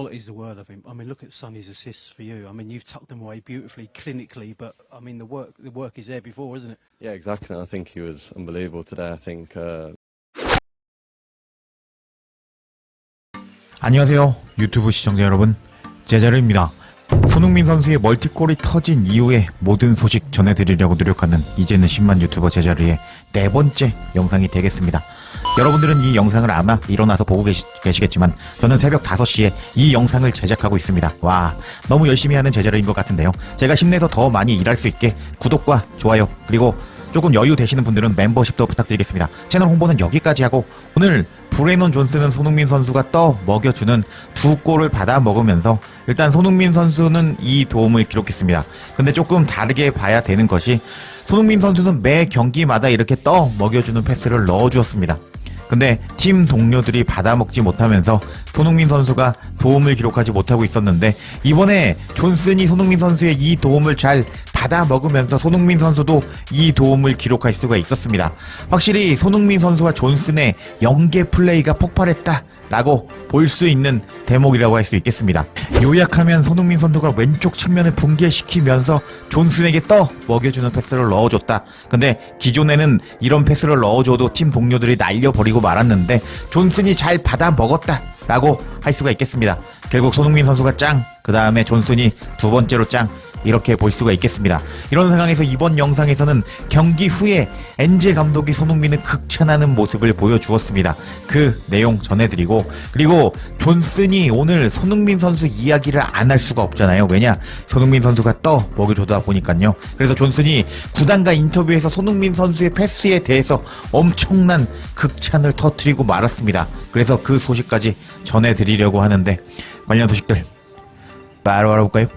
quality is the word, I think. I mean, look at Sonny's assists for you. I mean, you've tucked them away beautifully, clinically, but I mean, the work is there before, isn't it? Yeah, exactly. I think he was unbelievable today. I think. 안녕하세요. 유튜브 시청자 여러분, 제자르입니다. 손흥민 선수의 멀티골이 터진 이후에 모든 소식 전해드리려고 노력하는 이제는 10만 유튜버 제자르의 네 번째 영상이 되겠습니다. 여러분들은 이 영상을 아마 일어나서 보고 계시겠지만 저는 새벽 5시에 이 영상을 제작하고 있습니다. 와, 너무 열심히 하는 제자르인 것 같은데요. 제가 힘내서 더 많이 일할 수 있게 구독과 좋아요, 그리고 조금 여유 되시는 분들은 멤버십도 부탁드리겠습니다. 채널 홍보는 여기까지 하고, 오늘 브레넌 존슨은 손흥민 선수가 떠 먹여주는 두 골을 받아 먹으면서 일단 손흥민 선수는 이 도움을 기록했습니다. 근데 조금 다르게 봐야 되는 것이, 손흥민 선수는 매 경기마다 이렇게 떠 먹여주는 패스를 넣어주었습니다. 근데 팀 동료들이 받아먹지 못하면서 손흥민 선수가 도움을 기록하지 못하고 있었는데, 이번에 존슨이 손흥민 선수의 이 도움을 잘 받아먹으면서 손흥민 선수도 이 도움을 기록할 수가 있었습니다. 확실히 손흥민 선수와 존슨의 연계 플레이가 폭발했다 라고 볼 수 있는 대목이라고 할 수 있겠습니다. 요약하면 손흥민 선수가 왼쪽 측면을 붕괴시키면서 존슨에게 떠 먹여주는 패스를 넣어줬다. 근데 기존에는 이런 패스를 넣어줘도 팀 동료들이 날려버리고 말았는데 존슨이 잘 받아 먹었다 라고 할 수가 있겠습니다. 결국 손흥민 선수가 짱, 그 다음에 존슨이 두 번째로 짱, 이렇게 볼 수가 있겠습니다. 이런 상황에서 이번 영상에서는 경기 후에 엔제 감독이 손흥민을 극찬하는 모습을 보여주었습니다. 그 내용 전해드리고, 그리고 존슨이 오늘 손흥민 선수 이야기를 안 할 수가 없잖아요. 왜냐? 손흥민 선수가 떠 먹여주다 보니까요. 그래서 존슨이 구단과 인터뷰에서 손흥민 선수의 패스에 대해서 엄청난 극찬을 터뜨리고 말았습니다. 그래서 그 소식까지 전해드리려고 하는데, 관련 소식들 바로 알아볼까요?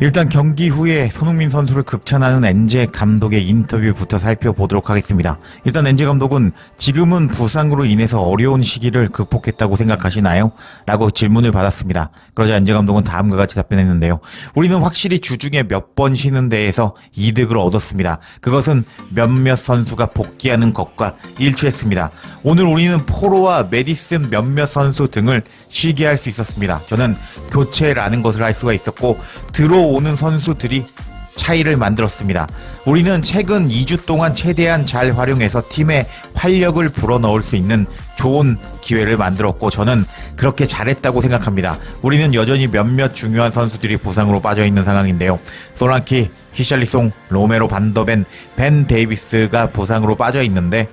일단 경기 후에 손흥민 선수를 극찬하는 엔제 감독의 인터뷰부터 살펴보도록 하겠습니다. 일단 엔제 감독은 지금은 부상으로 인해서 어려운 시기를 극복했다고 생각하시나요? 라고 질문을 받았습니다. 그러자 엔제 감독은 다음과 같이 답변했는데요. 우리는 확실히 주중에 몇 번 쉬는 데에서 이득을 얻었습니다. 그것은 몇몇 선수가 복귀하는 것과 일치했습니다. 오늘 우리는 포로와 메디슨 몇몇 선수 등을 쉬게 할 수 있었습니다. 저는 교체라는 것을 할 수가 있었고, 들어오는 선수들이 차이를 만들었습니다. 우리는 최근 2주 동안 최대한 잘 활용해서 팀에 활력을 불어넣을 수 있는 좋은 기회를 만들었고, 저는 그렇게 잘했다고 생각합니다. 우리는 여전히 몇몇 중요한 선수들이 부상으로 빠져있는 상황인데요. 소란키, 히샬리송, 로메로 반더벤, 벤 데이비스가 부상으로 빠져있는데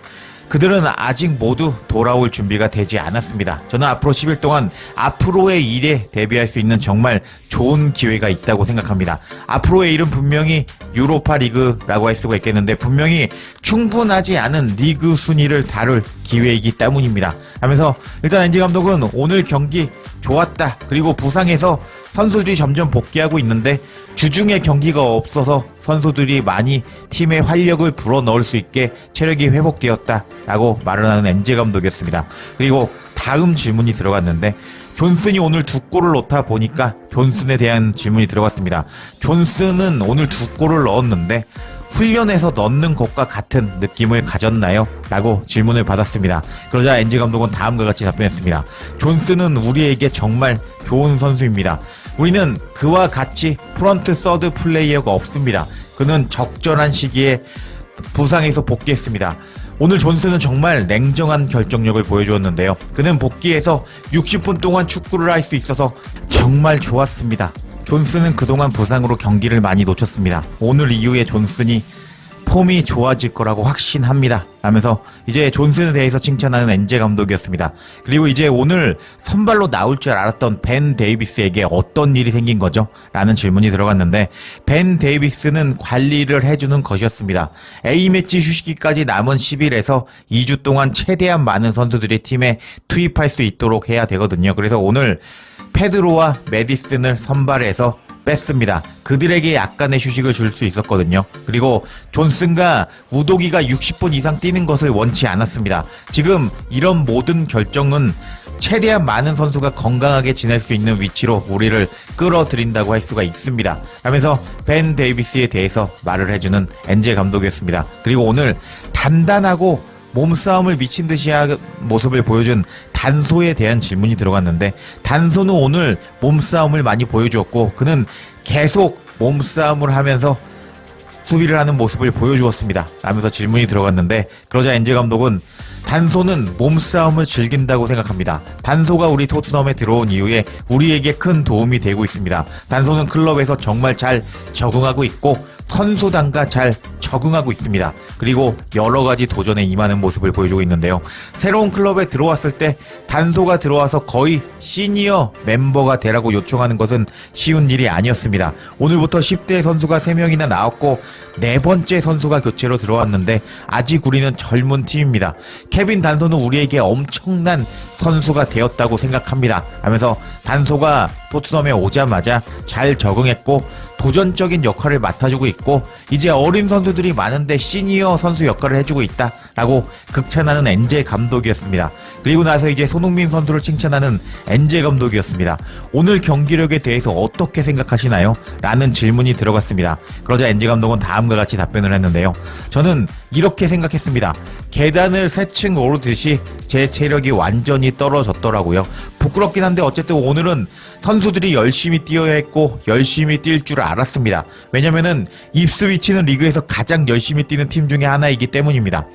그들은 아직 모두 돌아올 준비가 되지 않았습니다. 저는 앞으로 10일 동안 앞으로의 일에 대비할 수 있는 정말 좋은 기회가 있다고 생각합니다. 앞으로의 일은 분명히 유로파 리그라고 할 수가 있겠는데, 분명히 충분하지 않은 리그 순위를 다룰 기회이기 때문입니다. 하면서 일단 엔지 감독은 오늘 경기 좋았다, 그리고 부상에서 선수들이 점점 복귀하고 있는데 주중에 경기가 없어서 선수들이 많이 팀에 활력을 불어넣을 수 있게 체력이 회복되었다 라고 말을 하는 엔제 감독이었습니다. 그리고 다음 질문이 들어갔는데, 존슨이 오늘 두 골을 넣다 보니까 존슨에 대한 질문이 들어갔습니다. 존슨은 오늘 두 골을 넣었는데 훈련에서 넣는 것과 같은 느낌을 가졌나요? 라고 질문을 받았습니다. 그러자 엔지 감독은 다음과 같이 답변했습니다. 존슨은 우리에게 정말 좋은 선수입니다. 우리는 그와 같이 프런트 서드 플레이어가 없습니다. 그는 적절한 시기에 부상에서 복귀했습니다. 오늘 존슨은 정말 냉정한 결정력을 보여주었는데요. 그는 복귀해서 60분 동안 축구를 할 수 있어서 정말 좋았습니다. 존슨은 그동안 부상으로 경기를 많이 놓쳤습니다. 오늘 이후에 존슨이 폼이 좋아질 거라고 확신합니다. 라면서 이제 존슨에 대해서 칭찬하는 엔제 감독이었습니다. 그리고 이제 오늘 선발로 나올 줄 알았던 벤 데이비스에게 어떤 일이 생긴 거죠? 라는 질문이 들어갔는데, 벤 데이비스는 관리를 해주는 것이었습니다. A매치 휴식기까지 남은 10일에서 2주 동안 최대한 많은 선수들이 팀에 투입할 수 있도록 해야 되거든요. 그래서 오늘 페드로와 메디슨을 선발해서 뺐습니다. 그들에게 약간의 휴식을 줄 수 있었거든요. 그리고 존슨과 우도기가 60분 이상 뛰는 것을 원치 않았습니다. 지금 이런 모든 결정은 최대한 많은 선수가 건강하게 지낼 수 있는 위치로 우리를 끌어들인다고 할 수가 있습니다. 하면서 벤 데이비스에 대해서 말을 해주는 엔제 감독이었습니다. 그리고 오늘 단단하고 몸싸움을 미친 듯이 한 모습을 보여준 단소에 대한 질문이 들어갔는데, 단소는 오늘 몸싸움을 많이 보여주었고 그는 계속 몸싸움을 하면서 수비를 하는 모습을 보여주었습니다 라면서 질문이 들어갔는데, 그러자 엔제 감독은 단소는 몸싸움을 즐긴다고 생각합니다. 단소가 우리 토트넘에 들어온 이후에 우리에게 큰 도움이 되고 있습니다. 단소는 클럽에서 정말 잘 적응하고 있고 선수단과 잘 적응하고 있습니다. 그리고 여러 가지 도전에 임하는 모습을 보여주고 있는데요. 새로운 클럽에 들어왔을 때 단소가 들어와서 거의 시니어 멤버가 되라고 요청하는 것은 쉬운 일이 아니었습니다. 오늘부터 10대 선수가 3명이나 나왔고 4번째 선수가 교체로 들어왔는데 아직 우리는 젊은 팀입니다. 케빈 단소는 우리에게 엄청난 선수가 되었다고 생각합니다 하면서 단소가 토트넘에 오자마자 잘 적응했고 도전적인 역할을 맡아주고 있고 이제 어린 선수들이 많은데 시니어 선수 역할을 해주고 있다 라고 극찬하는 엔제 감독이었습니다. 그리고 나서 이제 손흥민 선수를 칭찬하는 엔제 감독이었습니다. 오늘 경기력에 대해서 어떻게 생각하시나요? 라는 질문이 들어갔습니다. 그러자 엔제 감독은 다음과 같이 답변을 했는데요. 저는 이렇게 생각했습니다. 계단을 3층 오르듯이 제 체력이 완전히 떨어졌더라고요. 부끄럽긴 한데 어쨌든 오늘은 선수들이 열심히 뛰어야 했고 열심히 뛸 줄 알았습니다. 왜냐면은 입스위치는 리그에서 가장 열심히 뛰는 팀 중에 하나이기 때문입니다.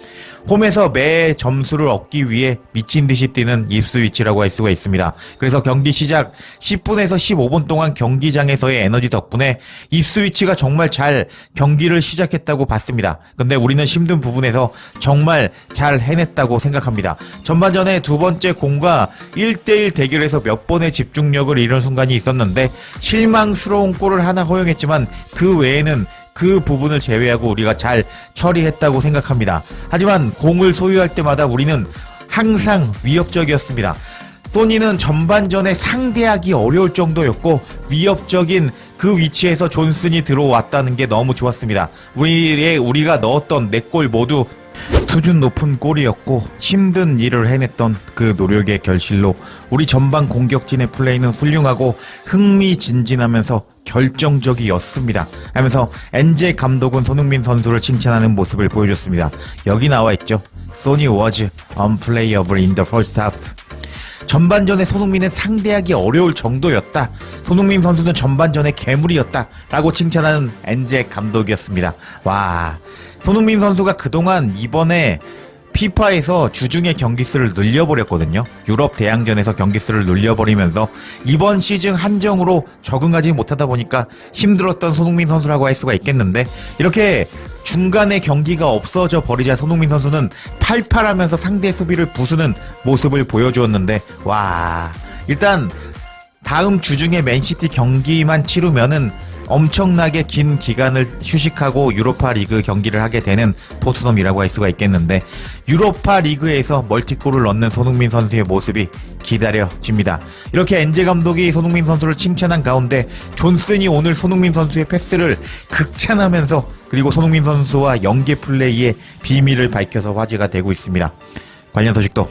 홈에서 매 점수를 얻기 위해 미친 듯이 뛰는 입스위치라고 할 수가 있습니다. 그래서 경기 시작 10분에서 15분 동안 경기장에서의 에너지 덕분에 입스위치가 정말 잘 경기를 시작했다고 봤습니다. 근데 우리는 힘든 부분에서 정말 잘 해냈다고 생각합니다. 전반전에 두 번째 공과 1대1 대결에서 몇 번의 집중력을 잃은 순간이 있었는데 실망스러운 골을 하나 허용했지만 그 외에는 그 부분을 제외하고 우리가 잘 처리했다고 생각합니다. 하지만 공을 소유할 때마다 우리는 항상 위협적이었습니다. 소니는 전반전에 상대하기 어려울 정도였고 위협적인 그 위치에서 존슨이 들어왔다는 게 너무 좋았습니다. 우리가 넣었던 4골 모두 수준 높은 골이었고 힘든 일을 해냈던 그 노력의 결실로 우리 전반 공격진의 플레이는 훌륭하고 흥미진진하면서 결정적이었습니다 하면서 엔제 감독은 손흥민 선수를 칭찬하는 모습을 보여줬습니다. 여기 나와있죠. Sonny was unplayable in the first half. 전반전에 손흥민은 상대하기 어려울 정도였다. 손흥민 선수는 전반전에 괴물이었다 라고 칭찬하는 엔제 감독이었습니다. 와, 손흥민 선수가 그동안 이번에 피파에서 주중에 경기수를 늘려버렸거든요. 유럽 대항전에서 경기수를 늘려버리면서 이번 시즌 한정으로 적응하지 못하다 보니까 힘들었던 손흥민 선수라고 할 수가 있겠는데, 이렇게 중간에 경기가 없어져 버리자 손흥민 선수는 팔팔하면서 상대 수비를 부수는 모습을 보여주었는데, 와, 일단 다음 주중에 맨시티 경기만 치르면은 엄청나게 긴 기간을 휴식하고 유로파 리그 경기를 하게 되는 토트넘이라고 할 수가 있겠는데, 유로파 리그에서 멀티골을 넣는 손흥민 선수의 모습이 기다려집니다. 이렇게 엔제 감독이 손흥민 선수를 칭찬한 가운데 존슨이 오늘 손흥민 선수의 패스를 극찬하면서 그리고 손흥민 선수와 연계 플레이의 비밀을 밝혀서 화제가 되고 있습니다. 관련 소식도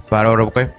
바로 알아볼까요?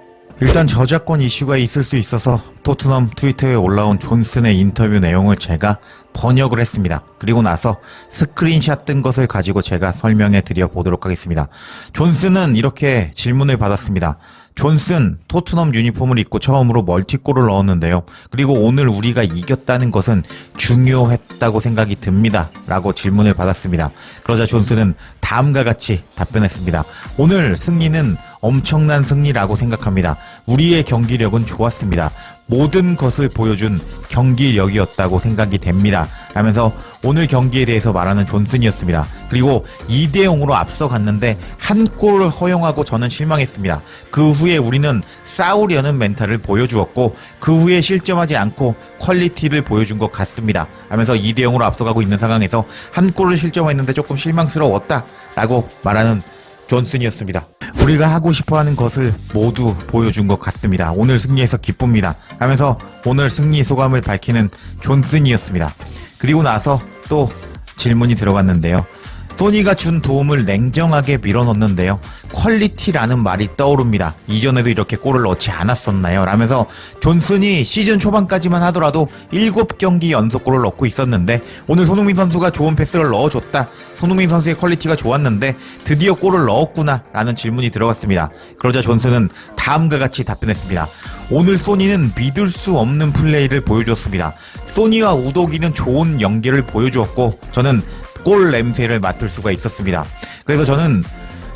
일단 저작권 이슈가 있을 수 있어서 토트넘 트위터에 올라온 존슨의 인터뷰 내용을 제가 번역을 했습니다. 그리고 나서 스크린샷 뜬 것을 가지고 제가 설명해 드려 보도록 하겠습니다. 존슨은 이렇게 질문을 받았습니다. 존슨, 토트넘 유니폼을 입고 처음으로 멀티골을 넣었는데요. 그리고 오늘 우리가 이겼다는 것은 중요했다고 생각이 듭니다. 라고 질문을 받았습니다. 그러자 존슨은 다음과 같이 답변했습니다. 오늘 승리는 엄청난 승리라고 생각합니다. 우리의 경기력은 좋았습니다. 모든 것을 보여준 경기력이었다고 생각이 됩니다. 라면서 오늘 경기에 대해서 말하는 존슨이었습니다. 그리고 2대0으로 앞서갔는데 한 골을 허용하고 저는 실망했습니다. 그 후에 우리는 싸우려는 멘탈을 보여주었고 그 후에 실점하지 않고 퀄리티를 보여준 것 같습니다. 하면서 2대0으로 앞서가고 있는 상황에서 한 골을 실점했는데 조금 실망스러웠다 라고 말하는 존슨이었습니다. 우리가 하고 싶어하는 것을 모두 보여준 것 같습니다. 오늘 승리해서 기쁩니다. 하면서 오늘 승리 소감을 밝히는 존슨이었습니다. 그리고 나서 또 질문이 들어갔는데요. 소니가 준 도움을 냉정하게 밀어넣는데요. 퀄리티라는 말이 떠오릅니다. 이전에도 이렇게 골을 넣지 않았었나요? 라면서 존슨이 시즌 초반까지만 하더라도 7경기 연속골을 넣고 있었는데 오늘 손흥민 선수가 좋은 패스를 넣어줬다. 손흥민 선수의 퀄리티가 좋았는데 드디어 골을 넣었구나 라는 질문이 들어갔습니다. 그러자 존슨은 다음과 같이 답변했습니다. 오늘 소니는 믿을 수 없는 플레이를 보여주었습니다. 소니와 우도기는 좋은 연계를 보여주었고 저는 골 냄새를 맡을 수가 있었습니다. 그래서 저는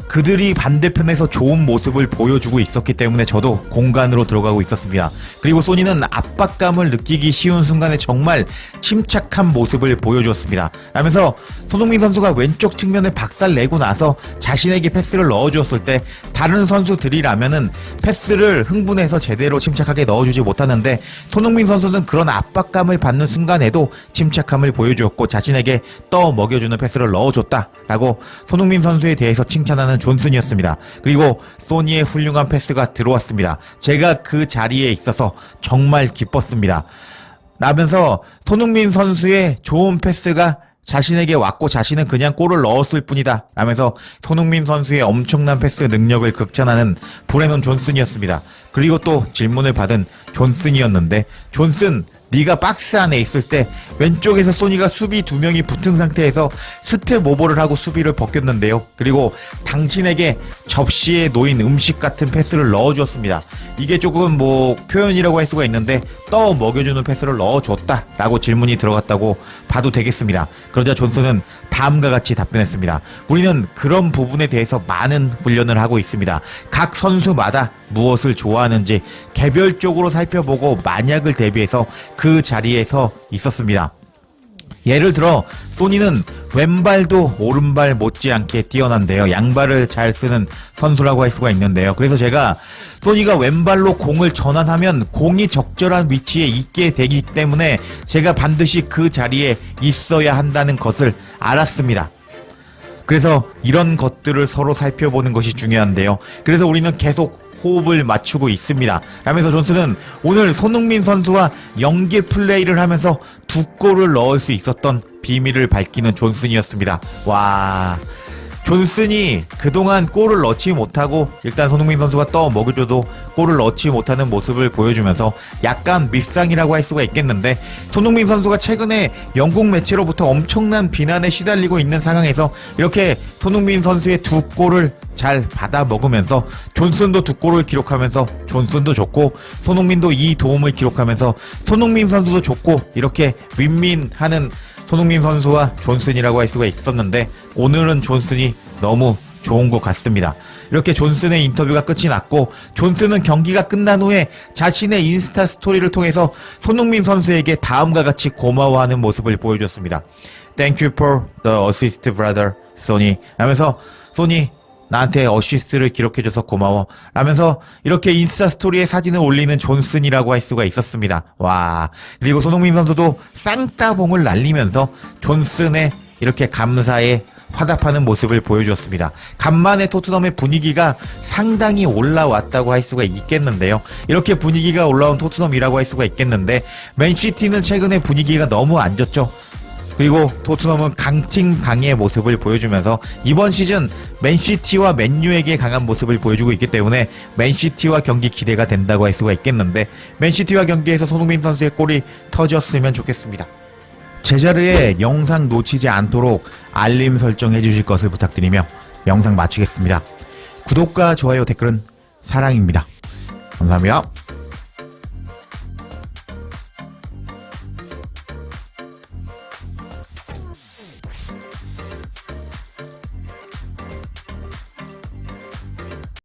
그들이 반대편에서 좋은 모습을 보여주고 있었기 때문에 저도 공간으로 들어가고 있었습니다. 그리고 소니는 압박감을 느끼기 쉬운 순간에 정말 침착한 모습을 보여주었습니다. 라면서 손흥민 선수가 왼쪽 측면에 박살내고 나서 자신에게 패스를 넣어주었을 때 다른 선수들이라면은 패스를 흥분해서 제대로 침착하게 넣어주지 못하는데 손흥민 선수는 그런 압박감을 받는 순간에도 침착함을 보여주었고 자신에게 떠 먹여주는 패스를 넣어줬다라고 손흥민 선수에 대해서 칭찬하는 존슨이었습니다. 그리고 소니의 훌륭한 패스가 들어왔습니다. 제가 그 자리에 있어서 정말 기뻤습니다. 라면서 손흥민 선수의 좋은 패스가 자신에게 왔고 자신은 그냥 골을 넣었을 뿐이다 라면서 손흥민 선수의 엄청난 패스 능력을 극찬하는 브레논 존슨이었습니다. 그리고 또 질문을 받은 존슨이었는데 존슨 네가 박스 안에 있을 때 왼쪽에서 소니가 수비 2명이 붙은 상태에서 스텝 오버를 하고 수비를 벗겼는데요. 그리고 당신에게 접시에 놓인 음식 같은 패스를 넣어주었습니다. 이게 조금 표현이라고 할 수가 있는데 떠 먹여주는 패스를 넣어줬다 라고 질문이 들어갔다고 봐도 되겠습니다. 그러자 존슨은 다음과 같이 답변했습니다. 우리는 그런 부분에 대해서 많은 훈련을 하고 있습니다. 각 선수마다 무엇을 좋아하는지 개별적으로 살펴보고 만약을 대비해서 그 자리에서 있었습니다. 예를 들어 소니는 왼발도 오른발 못지않게 뛰어난데요. 양발을 잘 쓰는 선수라고 할 수가 있는데요. 그래서 제가 소니가 왼발로 공을 전환하면 공이 적절한 위치에 있게 되기 때문에 제가 반드시 그 자리에 있어야 한다는 것을 알았습니다. 그래서 이런 것들을 서로 살펴보는 것이 중요한데요. 그래서 우리는 계속 호흡을 맞추고 있습니다. 라면서 존슨은 오늘 손흥민 선수와 연계 플레이를 하면서 2골을 넣을 수 있었던 비밀을 밝히는 존슨이었습니다. 와, 존슨이 그동안 골을 넣지 못하고 일단 손흥민 선수가 떠 먹여줘도 골을 넣지 못하는 모습을 보여주면서 약간 밉상이라고 할 수가 있겠는데 손흥민 선수가 최근에 영국 매체로부터 엄청난 비난에 시달리고 있는 상황에서 이렇게 손흥민 선수의 2골을 잘 받아 먹으면서 존슨도 2골을 기록하면서 존슨도 좋고 손흥민도 이 도움을 기록하면서 손흥민 선수도 좋고 이렇게 윈윈하는 손흥민 선수와 존슨이라고 할 수가 있었는데 오늘은 존슨이 너무 좋은 것 같습니다. 이렇게 존슨의 인터뷰가 끝이 났고 존슨은 경기가 끝난 후에 자신의 인스타 스토리를 통해서 손흥민 선수에게 다음과 같이 고마워하는 모습을 보여줬습니다. Thank you for the assist, brother, Sonny. 라면서 소니 나한테 어시스트를 기록해줘서 고마워 라면서 이렇게 인스타 스토리에 사진을 올리는 존슨이라고 할 수가 있었습니다. 와, 그리고 손흥민 선수도 쌍따봉을 날리면서 존슨의 이렇게 감사에 화답하는 모습을 보여주었습니다. 간만에 토트넘의 분위기가 상당히 올라왔다고 할 수가 있겠는데요. 이렇게 분위기가 올라온 토트넘이라고 할 수가 있겠는데 맨시티는 최근에 분위기가 너무 안 좋죠. 그리고 토트넘은 강팀 강의 모습을 보여주면서 이번 시즌 맨시티와 맨유에게 강한 모습을 보여주고 있기 때문에 맨시티와 경기 기대가 된다고 할 수가 있겠는데 맨시티와 경기에서 손흥민 선수의 골이 터졌으면 좋겠습니다. 제자리에 영상 놓치지 않도록 알림 설정해 주실 것을 부탁드리며 영상 마치겠습니다. 구독과 좋아요 댓글은 사랑입니다. 감사합니다.